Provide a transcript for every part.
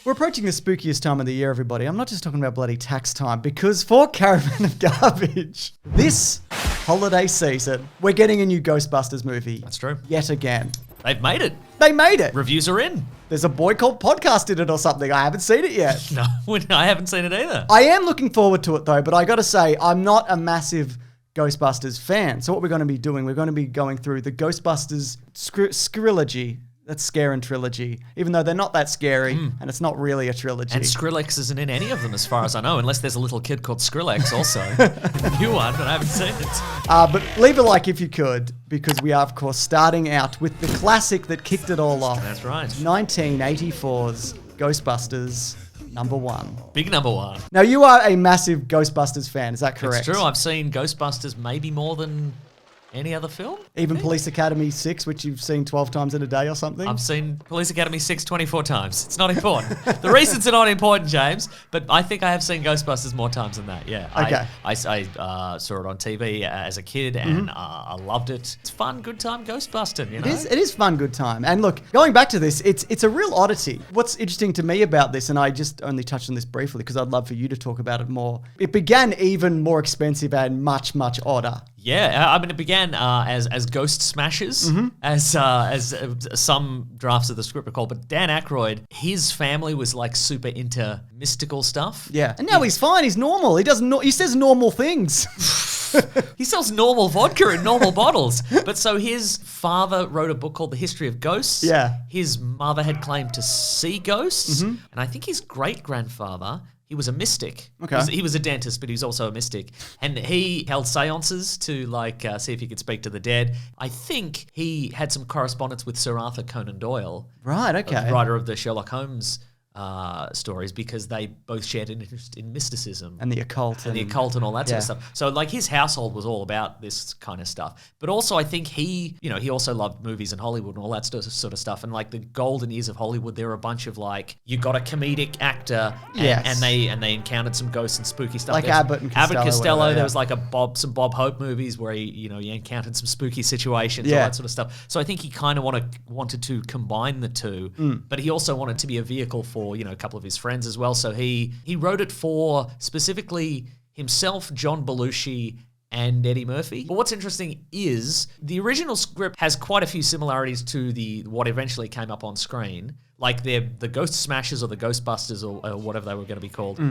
We're approaching the spookiest time of the year, everybody. I'm not just talking about bloody tax time, because for Caravan of Garbage, this holiday season, we're getting a new Ghostbusters movie. That's true. Yet again. They've made it. They made it. Reviews are in. There's a boy called Podcast in it or something. I haven't seen it yet. No, I haven't seen it either. I am looking forward to it, though, but I got to say, I'm not a massive Ghostbusters fan. So what we're going to be doing, we're going to be going through the Ghostbusters Skrilogy. That's Scare and Trilogy, even though they're not that scary, and it's not really a trilogy. And Skrillex isn't in any of them, as far as I know, unless there's a little kid called Skrillex also. A new one, but I haven't seen it. But leave a like if you could, because we are, of course, starting out with the classic that kicked it all off. That's right. 1984's Ghostbusters #1. Big number one. Now, you are a massive Ghostbusters fan, is that correct? It's true. I've seen Ghostbusters maybe more than any other film. Even Police Academy 6, which you've seen 12 times in a day or something? I've seen Police Academy 6 24 times. It's not important. The reasons are not important, James, but I think I have seen Ghostbusters more times than that, yeah. Okay. I saw it on TV as a kid, and I loved it. It's fun, good time Ghostbusting, you know? It is fun, good time. And look, going back to this, it's a real oddity. What's interesting to me about this, and I just only touched on this briefly because I'd love for you to talk about it more, it began even more expensive and much, much odder. Yeah, I mean, it began as Ghost Smashers, as some drafts of the script are called. But Dan Aykroyd, his family was like super into mystical stuff. Yeah, and now he's fine. He's normal. He says normal things. He sells normal vodka in normal bottles. But so his father wrote a book called The History of Ghosts. Yeah. His mother had claimed to see ghosts, and I think his great grandfather. He was a mystic. Okay. He was a dentist, but he was also a mystic. And he held seances to see if he could speak to the dead. I think he had some correspondence with Sir Arthur Conan Doyle. Right, okay. The writer of the Sherlock Holmes stories, because they both shared an interest in mysticism. And the occult. And the occult and all that sort of stuff. So like his household was all about this kind of stuff. But also I think he also loved movies and Hollywood and all that sort of stuff. And like the golden years of Hollywood, there were a bunch of like, you got a comedic actor and they encountered some ghosts and spooky stuff. Like Abbott and Costello. Abbott Costello. Whatever, there was like some Bob Hope movies where he encountered some spooky situations, all that sort of stuff. So I think he kind of wanted to combine the two, but he also wanted to be a vehicle for, a couple of his friends as well. So he wrote it for specifically himself, John Belushi, and Eddie Murphy. But what's interesting is the original script has quite a few similarities to what eventually came up on screen. Like the Ghost Smashers or the Ghostbusters or whatever they were going to be called.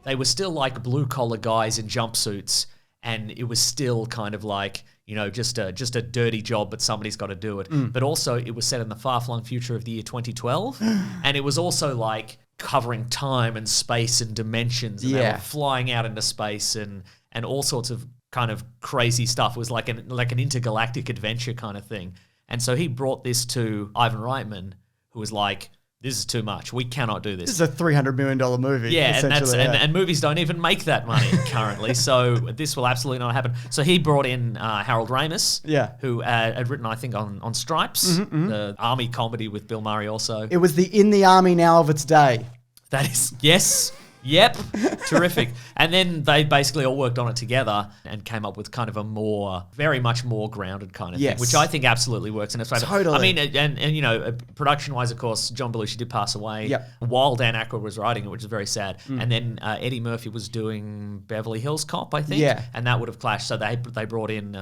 They were still like blue collar guys in jumpsuits, and it was still kind of like, just a dirty job, but somebody's got to do it. But also it was set in the far-flung future of the year 2012. And it was also like covering time and space and dimensions. And they were flying out into space and all sorts of kind of crazy stuff. It was like an intergalactic adventure kind of thing. And so he brought this to Ivan Reitman, who was like, this is too much. We cannot do this. This is a $300 million movie. Yeah, and movies don't even make that money currently, so this will absolutely not happen. So he brought in Harold Ramis, who had written, I think, on Stripes, the army comedy with Bill Murray also. It was the In the Army Now of its day. That is, yes. Yep, terrific. And then they basically all worked on it together and came up with kind of a very much more grounded kind of thing, which I think absolutely works in its favor. Totally. I mean, and production-wise, of course, John Belushi did pass away while Dan Aykroyd was writing it, which is very sad. And then Eddie Murphy was doing Beverly Hills Cop, I think. Yeah. And that would have clashed. So they brought in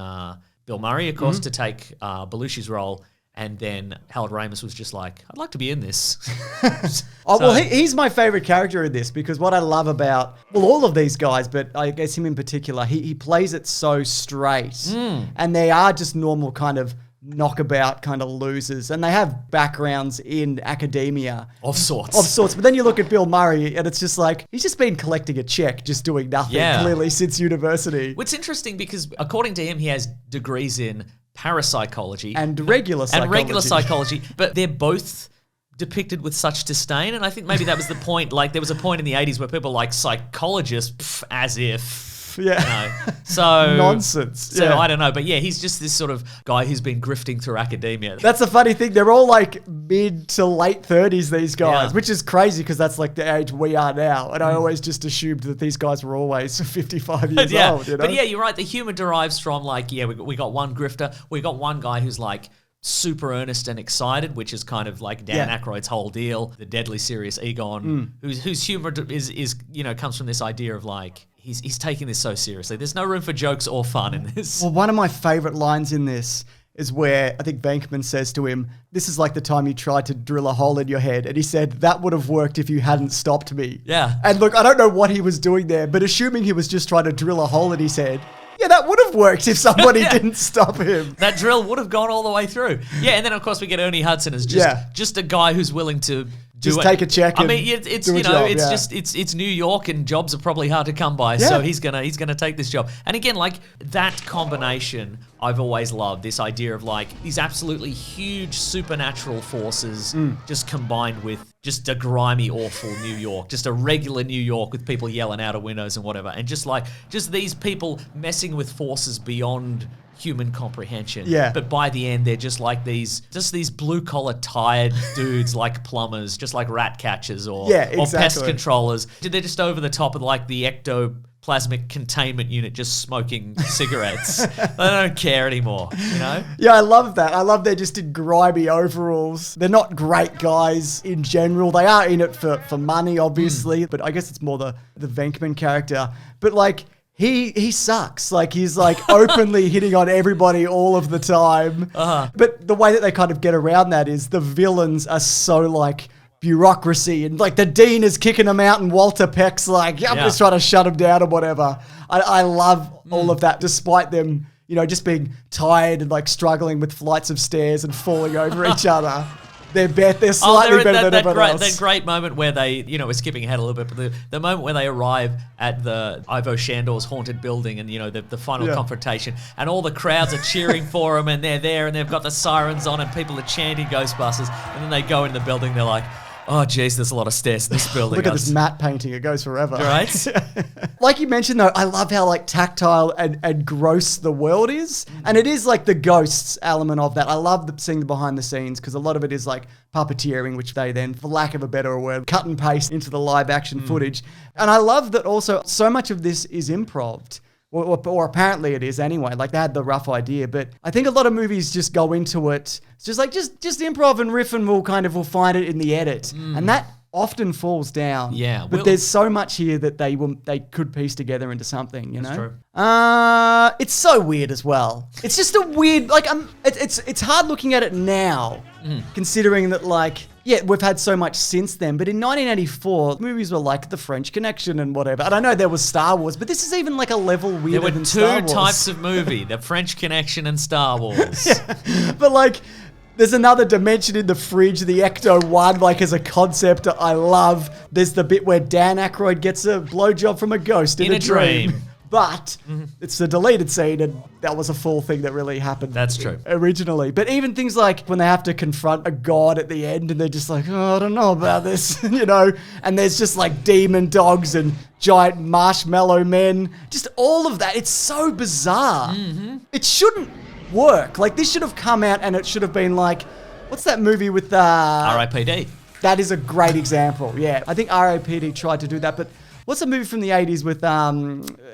Bill Murray, of course, to take Belushi's role. And then Harold Ramis was just like, I'd like to be in this. He's my favorite character in this, because what I love about, all of these guys, but I guess him in particular, he plays it so straight. And they are just normal kind of knockabout kind of losers. And they have backgrounds in academia. Of sorts. But then you look at Bill Murray and it's just like, he's just been collecting a check, just doing nothing clearly since university. What's interesting, because according to him, he has degrees in parapsychology and regular psychology, but they're both depicted with such disdain, and I think maybe that was the point. Like, there was a point in the 80s where people were like, psychologists, as if so nonsense. So I don't know, but he's just this sort of guy who's been grifting through academia. That's the funny thing. They're all like mid to late 30s, these guys, which is crazy because that's like the age we are now. And I always just assumed that these guys were always 55 years old. But you're right. The humor derives from like, we got one grifter. We got one guy who's like super earnest and excited, which is kind of like Dan Aykroyd's whole deal. The deadly serious Egon, whose humor is comes from this idea of like he's taking this so seriously. There's no room for jokes or fun in this. Well, one of my favorite lines in this is where I think Venkman says to him, "This is like the time you tried to drill a hole in your head." And he said, "That would have worked if you hadn't stopped me." Yeah. And look, I don't know what he was doing there, but assuming he was just trying to drill a hole in his head, yeah, that would have worked if somebody didn't stop him. That drill would have gone all the way through. Yeah, and then of course we get Ernie Hudson as just a guy who's willing to just take a check. I mean, it's it's New York, and jobs are probably hard to come by. So he's gonna take this job. And again, like that combination, I've always loved this idea of like these absolutely huge supernatural forces just combined with just a grimy, awful New York, just a regular New York with people yelling out of windows and whatever, and just these people messing with forces beyond human comprehension. Yeah. But by the end, they're just like these blue-collar tired dudes like plumbers, just like rat catchers or pest controllers. They're just over the top of like the ectoplasmic containment unit just smoking cigarettes. They don't care anymore, you know? Yeah, I love that. I love they're just in grimy overalls. They're not great guys in general. They are in it for money, obviously, but I guess it's more the Venkman character. But like, He sucks. Like, he's like openly hitting on everybody all of the time. But the way that they kind of get around that is the villains are so like bureaucracy, and like the dean is kicking them out and Walter Peck's like, I'm just trying to shut them down or whatever. I love all of that, despite them, just being tired and like struggling with flights of stairs and falling over each other. They're slightly better than everyone else. That great moment where they, we're skipping ahead a little bit, but the moment where they arrive at the Ivo Shandor's haunted building and, the final confrontation, and all the crowds are cheering for them, and they're there, and they've got the sirens on, and people are chanting Ghostbusters, and then they go in the building, they're like, oh, geez, there's a lot of stairs in this building. Look at this matte painting. It goes forever. Right? Like you mentioned, though, I love how like tactile and gross the world is. And it is like the ghosts element of that. I love seeing the behind the scenes because a lot of it is like puppeteering, which they then, for lack of a better word, cut and paste into the live action footage. And I love that also so much of this is improv. Or apparently it is anyway. Like they had the rough idea, but I think a lot of movies just go into it. It's just like just improv and riff, and we'll find it in the edit, and that often falls down. Yeah, but there's so much here that they could piece together into something. That's true. It's so weird as well. It's just a weird it's hard looking at it now, considering that like. Yeah, we've had so much since then, but in 1984, movies were like The French Connection and whatever. And I know there was Star Wars, but this is even like a level weirder than Star Wars. There were two types of movie, The French Connection and Star Wars. But like, there's another dimension in the fridge, the Ecto-1, like as a concept I love. There's the bit where Dan Aykroyd gets a blowjob from a ghost in a dream. But it's a deleted scene, and that was a full thing that really happened. That's true. Originally. But even things like when they have to confront a god at the end, and they're just like, oh, I don't know about this, and there's just like demon dogs and giant marshmallow men. Just all of that. It's so bizarre. It shouldn't work. Like, this should have come out, and it should have been like, what's that movie with... R.I.P.D. That is a great example, yeah. I think R.I.P.D. tried to do that, but... What's a movie from the 80s with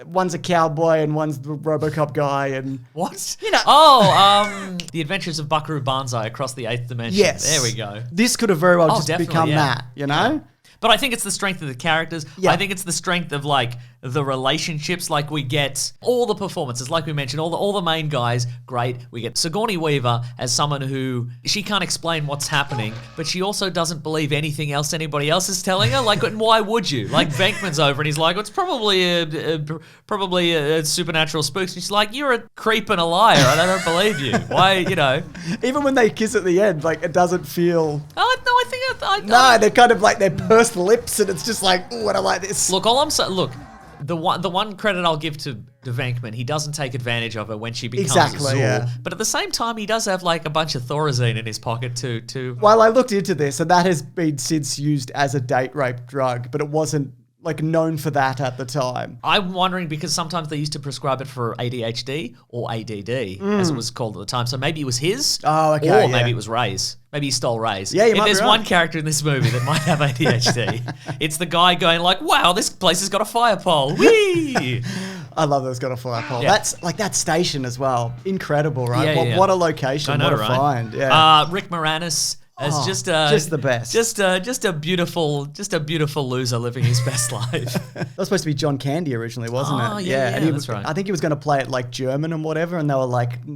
one's a cowboy and one's the RoboCop guy and... What? The Adventures of Buckaroo Banzai Across the Eighth Dimension. Yes. There we go. This could have very well just become that, Yeah. But I think it's the strength of the characters. Yeah. I think it's the strength of like the relationships. Like we get all the performances, like we mentioned, all the main guys, great. We get Sigourney Weaver as someone who she can't explain what's happening, but she also doesn't believe anything else anybody else is telling her. Like, why would you? Like Venkman's over and he's like, it's probably a supernatural spook. And she's like, you're a creep and a liar. I don't believe you. Why, Even when they kiss at the end, like it doesn't feel. Oh no, I think they're kind of like they're pursed lips, and it's just like, ooh, I don't like this. Look, all I'm saying, the one credit I'll give to Venkman, he doesn't take advantage of her when she becomes Zool. Yeah. But at the same time, he does have like a bunch of Thorazine in his pocket too. Well, I looked into this, and that has been since used as a date rape drug, but it wasn't like known for that at the time. I'm wondering because sometimes they used to prescribe it for ADHD or ADD, as it was called at the time. So maybe it was his. Oh, okay. Or maybe it was Ray's. Maybe he stole Ray's. Yeah, if there's one character in this movie that might have ADHD, it's the guy going like, wow, this place has got a fire pole. Whee! I love that it's got a flagpole. Yeah. That's like that station as well. Incredible, right? Yeah, What a location. I know, what a right? find. Yeah. Rick Moranis as just the best. Just a beautiful loser living his best life. That was supposed to be John Candy originally, wasn't it? Yeah, and that's right. I think he was going to play it like German and whatever, and they were like,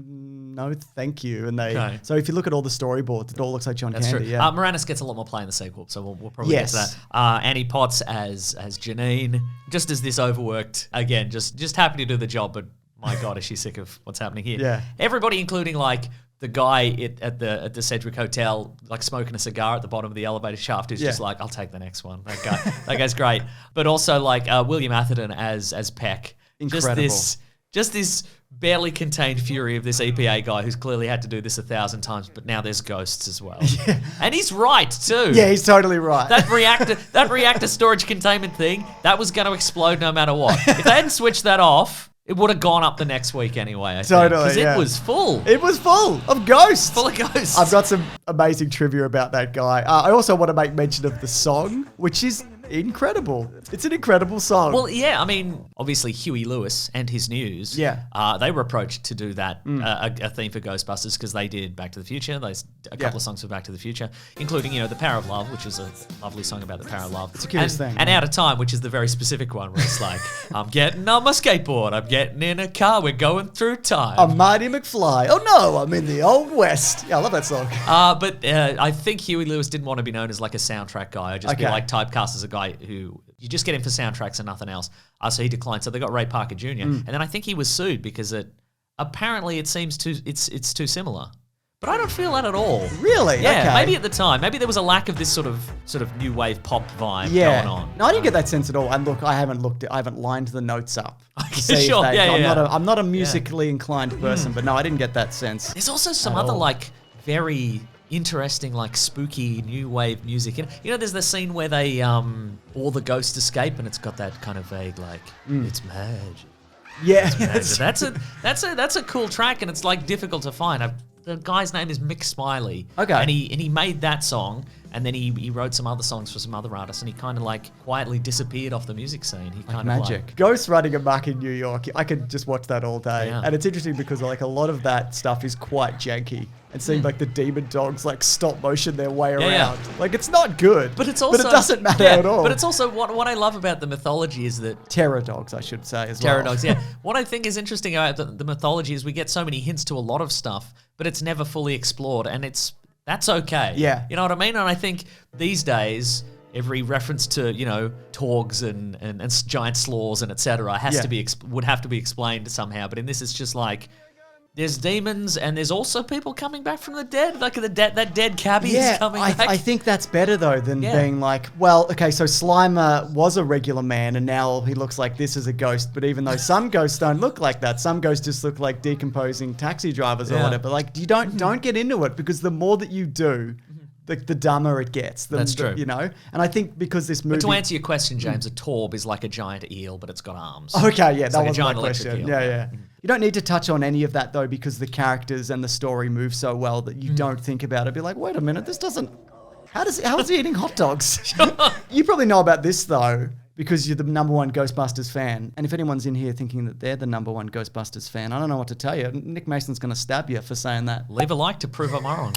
no, thank you. And so if you look at all the storyboards, it all looks like John That's Candy. true. Yeah. Moranis gets a lot more play in the sequel, so we'll probably get to that. Annie Potts as Janine, just as this overworked again, just happy to do the job, but my God, is she sick of what's happening here? Yeah. Everybody, including like the guy at the Sedgwick Hotel, like smoking a cigar at the bottom of the elevator shaft, is just like, I'll take the next one. That guy's great. But also like William Atherton as Peck, Incredible. Just this barely contained fury of this EPA guy who's clearly had to do this 1,000 times, but now there's ghosts as well. Yeah. And he's right too. Yeah, he's totally right. That reactor storage containment thing, that was going to explode no matter what. If they hadn't switched that off, it would have gone up the next week anyway. Totally, because it was full. It was full of ghosts. Full of ghosts. I've got some amazing trivia about that guy. I also want to make mention of the song, which is incredible. It's an incredible song. Well, yeah, I mean, obviously Huey Lewis and his news. Yeah. They were approached to do that, a theme for Ghostbusters, because they did Back to the Future. A couple of songs for Back to the Future, including, The Power of Love, which is a lovely song about the power of love. It's a curious thing. And Out of Time, which is the very specific one where it's like, I'm getting on my skateboard, I'm getting in a car, we're going through time. I'm Marty McFly. Oh no, I'm in the Old West. Yeah, I love that song. But I think Huey Lewis didn't want to be known as like a soundtrack guy, or just be like typecast as a guy who you just get him for soundtracks and nothing else. So he declined. So they got Ray Parker Jr. And then I think he was sued because apparently it seems it's too similar. But I don't feel that at all. Really? Yeah, okay. Maybe at the time. Maybe there was a lack of this sort of new wave pop vibe going on. No, I didn't get that sense at all. And look, I haven't lined the notes up. Sure, I'm not a musically inclined person, but no, I didn't get that sense. There's also some other like very interesting, like spooky new wave music. There's the scene where they all the ghosts escape, and it's got that kind of vague like it's magic. Yeah, it's magic. That's a cool track, and it's like difficult to find. The guy's name is Mick Smiley. Okay, and he made that song, and then he wrote some other songs for some other artists, and he kind of like quietly disappeared off the music scene. He kind of magic. Ghosts running amok in New York. I could just watch that all day, and it's interesting because like a lot of that stuff is quite janky. And seeing like the demon dogs like stop motion their way around. Like it's not good. But it's also it doesn't matter at all. But it's also what I love about the mythology is that terror dogs, I should say as terror well. dogs, yeah. What I think is interesting about the mythology is we get so many hints to a lot of stuff, but it's never fully explored, and that's okay. Yeah. You know what I mean? And I think these days every reference to, Torgs and giant slaws and etc. would have to be explained somehow, but in this it's just like there's demons, and there's also people coming back from the dead. Like that dead cabbie is coming back. I think that's better, though, than being like, well, okay, so Slimer was a regular man, and now he looks like this is a ghost. But even though some ghosts don't look like that, some ghosts just look like decomposing taxi drivers or whatever. Like, you don't get into it, because the more that you do, the dumber it gets. That's true. And I think because this movie... But to answer your question, James, a torb is like a giant eel, but it's got arms. Okay, yeah, it's that like was a giant my question. Eel. Yeah. You don't need to touch on any of that, though, because the characters and the story move so well that you don't think about it. Be like, wait a minute, this doesn't... How is he eating hot dogs? You probably know about this, though, because you're the number one Ghostbusters fan. And if anyone's in here thinking that they're the number one Ghostbusters fan, I don't know what to tell you. Nick Mason's going to stab you for saying that. Leave a like to prove I'm wrong.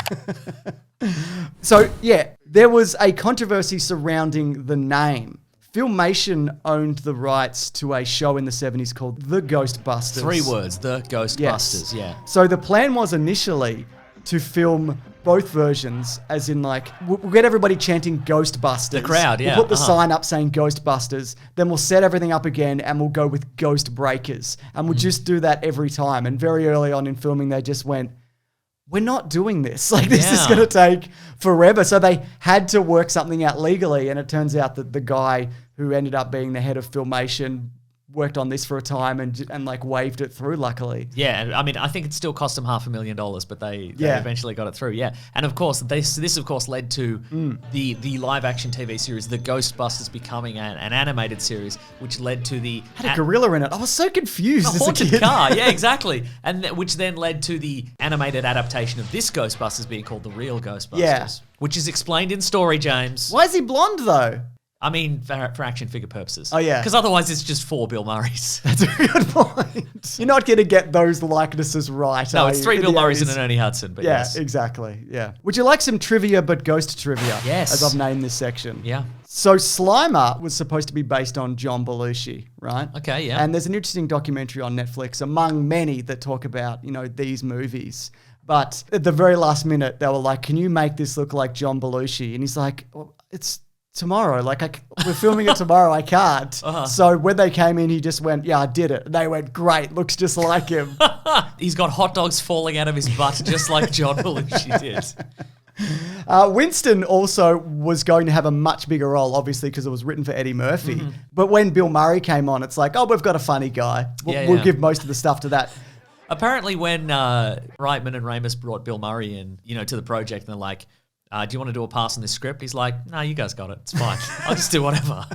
So, yeah, there was a controversy surrounding the name. Filmation owned the rights to a show in the 70s called The Ghostbusters. 3 words, The Ghostbusters, yeah. So the plan was initially to film both versions, as in like, we'll get everybody chanting Ghostbusters. The crowd, yeah. We'll put the sign up saying Ghostbusters, then we'll set everything up again and we'll go with Ghost Breakers. And we'll just do that every time. And very early on in filming, they just went, we're not doing this. Like, this is going to take forever. So they had to work something out legally. And it turns out that the guy who ended up being the head of Filmation worked on this for a time and like waved it through, luckily. Yeah, I mean, I think it still cost them $500,000, but they eventually got it through. Yeah, and of course, this of course led to the live action TV series, The Ghostbusters, becoming an animated series, which led to the had a gorilla in it. I was so confused. A haunted car. Yeah, exactly, and which then led to the animated adaptation of this Ghostbusters being called The Real Ghostbusters. Yeah. Which is explained in story, James. Why is he blonde though? I mean, for action figure purposes. Oh, yeah. Because otherwise it's just 4 Bill Murrays. That's a good point. You're not going to get those likenesses right. No, it's 3 Bill Murrays and an an Ernie Hudson, but Yeah, yes. exactly. Yeah. Would you like some trivia, but ghost trivia? Yes. As I've named this section. Yeah. So Slimer was supposed to be based on John Belushi, right? Okay, yeah. And there's an interesting documentary on Netflix, among many, that talk about, these movies. But at the very last minute, they were like, can you make this look like John Belushi? And he's like, well, it's tomorrow. Like, we're filming it tomorrow. I can't. Uh-huh. So when they came in, he just went, yeah, I did it. And they went, great. Looks just like him. He's got hot dogs falling out of his butt just like John Belushi did. Winston also was going to have a much bigger role, obviously, because it was written for Eddie Murphy. But when Bill Murray came on, it's like, oh, we've got a funny guy. We'll give most of the stuff to that. Apparently when Reitman and Ramis brought Bill Murray in, to the project, and they're like, do you want to do a pass on this script? He's like, no, you guys got it. It's fine. I'll just do whatever.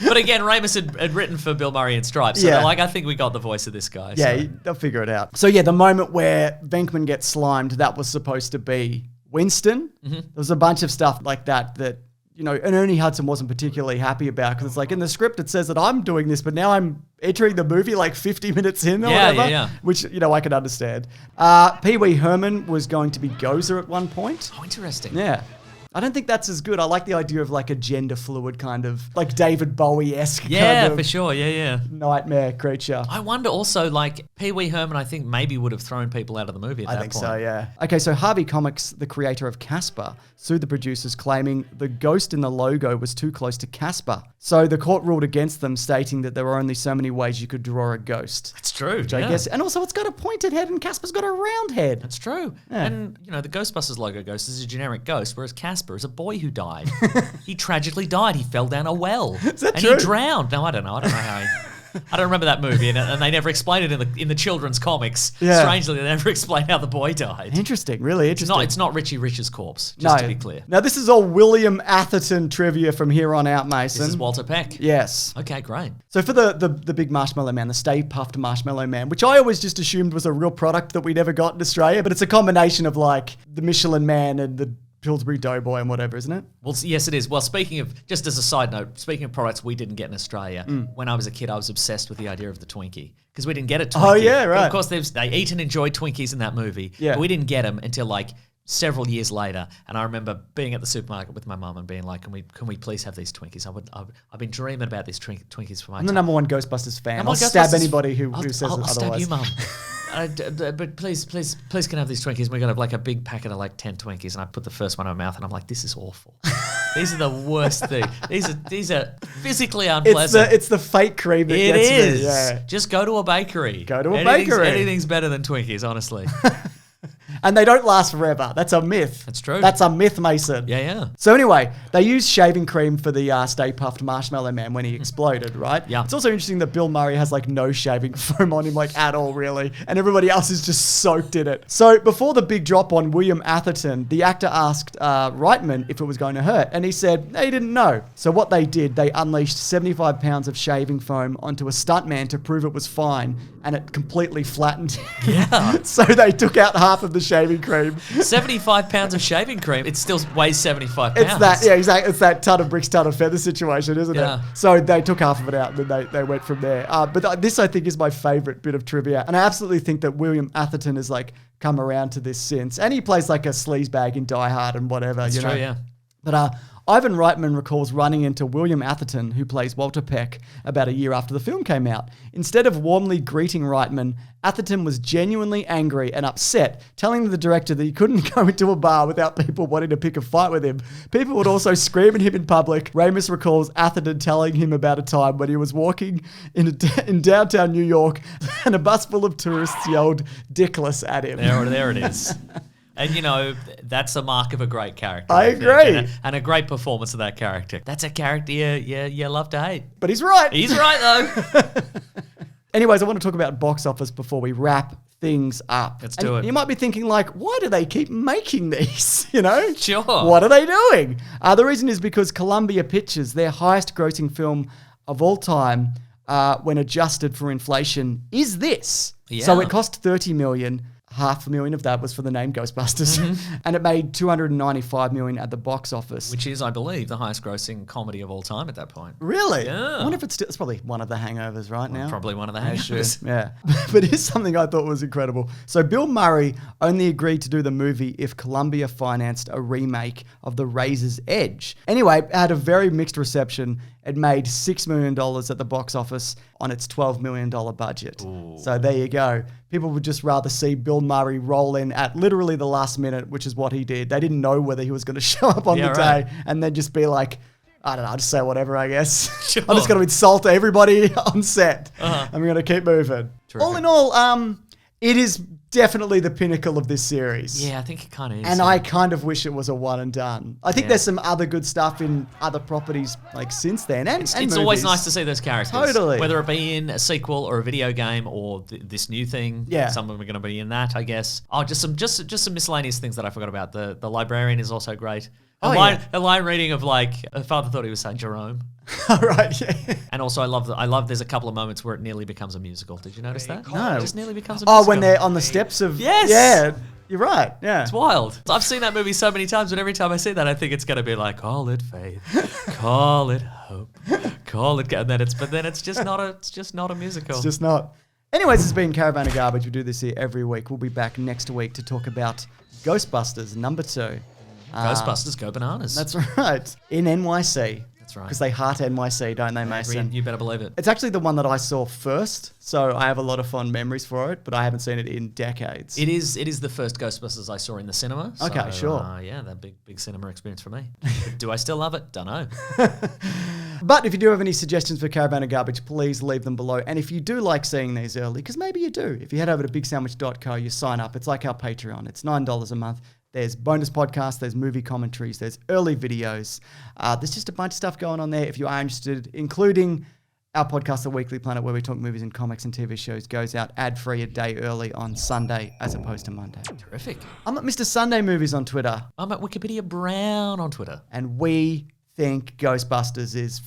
But again, Ramis had written for Bill Murray in Stripes. So they're like, I think we got the voice of this guy. Yeah, so. they'll figure it out. So yeah, the moment where Venkman gets slimed, that was supposed to be Winston. There was a bunch of stuff like that, and Ernie Hudson wasn't particularly happy about, because it's like, in the script it says that I'm doing this, but now I'm entering the movie like 50 minutes in or whatever. Yeah. Which, I can understand. Pee Wee Herman was going to be Gozer at one point. Oh, interesting. Yeah. I don't think that's as good. I like the idea of like a gender fluid kind of, like David Bowie-esque kind of for sure. Yeah. nightmare creature. I wonder also, like, Pee Wee Herman, I think maybe would have thrown people out of the movie at that point. I think so, yeah. Okay, so Harvey Comics, the creator of Casper, sued the producers claiming the ghost in the logo was too close to Casper. So the court ruled against them, stating that there were only so many ways you could draw a ghost. That's true. Which I guess, and also it's got a pointed head and Casper's got a round head. That's true. Yeah. And, the Ghostbusters logo ghost is a generic ghost, whereas Casper is a boy who died. He tragically died. He fell down a well. Is that true? He drowned. No, I don't know. I don't know how he... I don't remember that movie, and they never explained it in the children's comics. Yeah. Strangely, they never explained how the boy died. Interesting, really interesting. It's not Richie Rich's corpse, just to be clear. Now, this is all William Atherton trivia from here on out, Mason. This is Walter Peck. Yes. Okay, great. So for the big Marshmallow Man, the Stay Puft Marshmallow Man, which I always just assumed was a real product that we never got in Australia, but it's a combination of like the Michelin Man and the Pillsbury Doughboy and whatever, isn't it? Well, yes, it is. Well, speaking of, just as a side note, speaking of products we didn't get in Australia, when I was a kid, I was obsessed with the idea of the Twinkie, because we didn't get a Twinkie. Oh, yeah, right. But of course, they eat and enjoy Twinkies in that movie. Yeah. But we didn't get them until like several years later. And I remember being at the supermarket with my mum and being like, can we please have these Twinkies? I've been dreaming about these Twinkies for my I'm the number one Ghostbusters fan. I'll Ghostbusters stab anybody who says I'll otherwise. stab you, Mum. But please can I have these Twinkies? We're going to have like a big packet of like 10 Twinkies, and I put the first one in my mouth, and I'm like, this is awful. These are the worst thing. These are physically unpleasant. It's the fake cream that gets me. Yeah. Just go to a bakery. Bakery. Anything's better than Twinkies, honestly. And they don't last forever. That's a myth. That's true. That's a myth, Mason. Yeah. So anyway, they used shaving cream for the Stay Puft Marshmallow Man when he exploded, right? Yeah. It's also interesting that Bill Murray has like no shaving foam on him, like at all, really. And everybody else is just soaked in it. So before the big drop on William Atherton, the actor asked Reitman if it was going to hurt. And he said he didn't know. So what they did, they unleashed 75 pounds of shaving foam onto a stuntman to prove it was fine. And it completely flattened him. Yeah. So they took out half of the shaving cream. 75 pounds of shaving cream. It still weighs 75 pounds. It's that, yeah, exactly. It's that ton of bricks, ton of feathers situation, isn't it? So they took half of it out and then they went from there. But this, I think, is my favorite bit of trivia. And I absolutely think that William Atherton has like come around to this since. And he plays like a sleazebag in Die Hard and whatever. That's true, yeah. But Ivan Reitman recalls running into William Atherton, who plays Walter Peck, about a year after the film came out. Instead of warmly greeting Reitman, Atherton was genuinely angry and upset, telling the director that he couldn't go into a bar without people wanting to pick a fight with him. People would also scream at him in public. Ramis recalls Atherton telling him about a time when he was walking in downtown New York and a bus full of tourists yelled "Dickless" at him. There it is. And, that's a mark of a great character. I agree. And a great performance of that character. That's a character you love to hate. But he's right. He's right, though. Anyways, I want to talk about box office before we wrap things up. Let's do it. You might be thinking, like, why do they keep making these? Sure. What are they doing? The reason is because Columbia Pictures, their highest grossing film of all time, when adjusted for inflation, is this. Yeah. So it cost $30 million. $500,000 of that was for the name Ghostbusters. And it made $295 million at the box office. Which is, I believe, the highest grossing comedy of all time at that point. Really? Yeah. I wonder if it's probably one of the hangovers right now. Probably one of the hangovers. Yeah. But here's something I thought was incredible. So Bill Murray only agreed to do the movie if Columbia financed a remake of The Razor's Edge. Anyway, it had a very mixed reception. It made $6 million at the box office on its $12 million budget. Ooh. So there you go. People would just rather see Bill Murray roll in at literally the last minute, which is what he did. They didn't know whether he was going to show up on the day and then just be like, I don't know, I'll just say whatever, I guess. Sure. I'm just going to insult everybody on set. I'm going to keep moving. Terrific. All in all, it is definitely the pinnacle of this series. Yeah, I think it kind of is. And I kind of wish it was a one and done. I think there's some other good stuff in other properties like since then. And it's always nice to see those characters. Totally. Whether it be in a sequel or a video game or this new thing. Yeah. Some of them are going to be in that, I guess. Oh, just some miscellaneous things that I forgot about. The librarian is also great. A line reading of like, Father thought he was Saint Jerome. Right, yeah. And also I love there's a couple of moments where it nearly becomes a musical. Did you notice that? No. It just nearly becomes a musical. Oh, when they're on the steps of... Yes! Yeah, you're right, yeah. It's wild. I've seen that movie so many times, but every time I see that, I think it's going to be like, call it faith, call it hope, call it... And then it's just not a musical. It's just not. Anyways, it's been Caravan of Garbage. We do this here every week. We'll be back next week to talk about Ghostbusters #2. Ghostbusters go bananas. That's right. In NYC. That's right. Because they heart NYC, don't they, Mason? You better believe it. It's actually the one that I saw first, so I have a lot of fond memories for it, but I haven't seen it in decades. It is the first Ghostbusters I saw in the cinema. Okay, sure. Yeah, that big cinema experience for me. Do I still love it? Dunno. But if you do have any suggestions for Caravan of Garbage, please leave them below. And if you do like seeing these early, because maybe you do, if you head over to bigsandwich.co, you sign up. It's like our Patreon. It's $9 a month. There's bonus podcasts, there's movie commentaries, there's early videos. There's just a bunch of stuff going on there if you are interested, including our podcast, The Weekly Planet, where we talk movies and comics and TV shows, goes out ad-free a day early on Sunday as opposed to Monday. Terrific. I'm at Mr. Sunday Movies on Twitter. I'm at Wikipedia Brown on Twitter. And we think Ghostbusters is...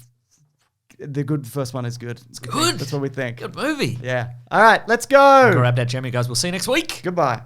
The first one is good. It's good. That's what we think. Good movie. Yeah. All right, let's go. Grab that jammy, guys. We'll see you next week. Goodbye.